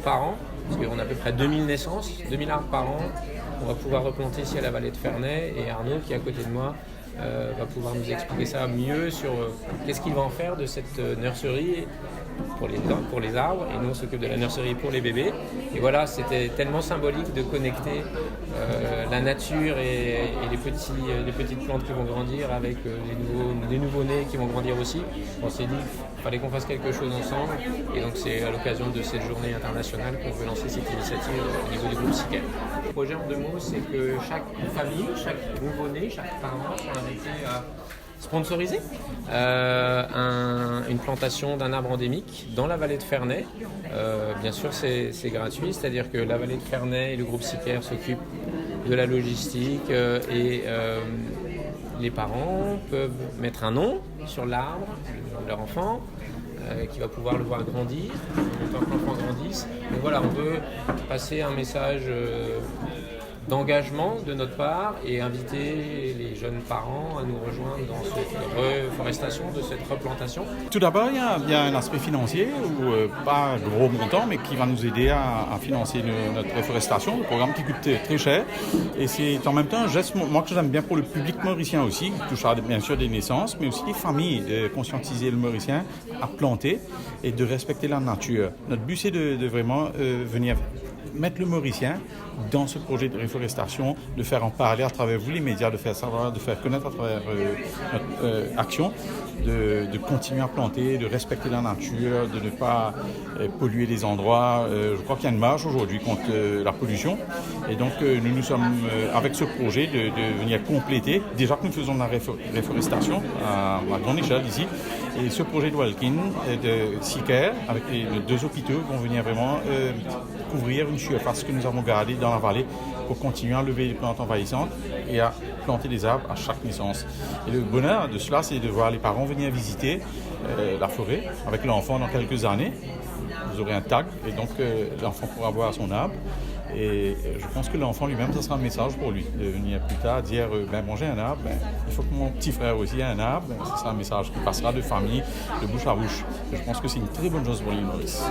par an, parce qu'on a à peu près 2000 naissances, 2000 arbres par an. On va pouvoir replanter ici à la vallée de Ferney, et Arnaud, qui est à côté de moi, va pouvoir nous expliquer ça mieux sur qu'est-ce qu'il va en faire de cette nurserie pour les arbres, et nous on s'occupe de la nurserie pour les bébés. Et voilà, c'était tellement symbolique de connecter la nature et les petites plantes qui vont grandir avec les nouveaux-nés qui vont grandir aussi. On s'est dit qu'il fallait qu'on fasse quelque chose ensemble, et donc c'est à l'occasion de cette journée internationale qu'on veut lancer cette initiative au niveau du groupe SICARE. Le projet en 2 mots, c'est que chaque famille, chaque nouveau-né, chaque parent soit invité à sponsoriser une plantation d'un arbre endémique dans la vallée de Ferney. Bien sûr, c'est gratuit, c'est-à-dire que la vallée de Ferney et le groupe SICARE s'occupent de la logistique, et les parents peuvent mettre un nom sur l'arbre de leur enfant, qui va pouvoir le voir grandir, tant que l'enfant grandisse. Donc voilà, on veut passer un message d'engagement de notre part et inviter les jeunes parents à nous rejoindre dans cette reforestation, de cette replantation. Tout d'abord, il y a un aspect financier, pas gros montant, mais qui va nous aider à financer notre reforestation, le programme qui coûte très cher. Et c'est en même temps un geste, moi, que j'aime bien pour le public mauricien aussi, qui touchera bien sûr des naissances, mais aussi les familles, de conscientiser le mauricien à planter et de respecter la nature. Notre but, c'est de vraiment venir mettre le mauricien dans ce projet de reforestation, de faire en parler à travers vous les médias, de faire savoir, de faire connaître à travers notre action, de continuer à planter, de respecter la nature, de ne pas polluer les endroits. Je crois qu'il y a une marche aujourd'hui contre la pollution, et donc nous sommes avec ce projet de venir compléter, déjà que nous faisons de la reforestation à grande échelle ici, et ce projet de Walkin et de SICARE avec les 2 hôpitaux vont venir vraiment couvrir une surface que nous avons gardée dans la vallée pour continuer à lever les plantes envahissantes et à planter des arbres à chaque naissance. Et le bonheur de cela, c'est de voir les parents venir visiter la forêt avec l'enfant dans quelques années. Vous aurez un tag, et donc l'enfant pourra voir son arbre. Et je pense que l'enfant lui-même, ça sera un message pour lui, de venir plus tard dire bon, j'ai un arbre, il faut que mon petit frère aussi ait un arbre. Ce sera un message qui passera de famille, de bouche à bouche. Et je pense que c'est une très bonne chose pour l'île Maurice.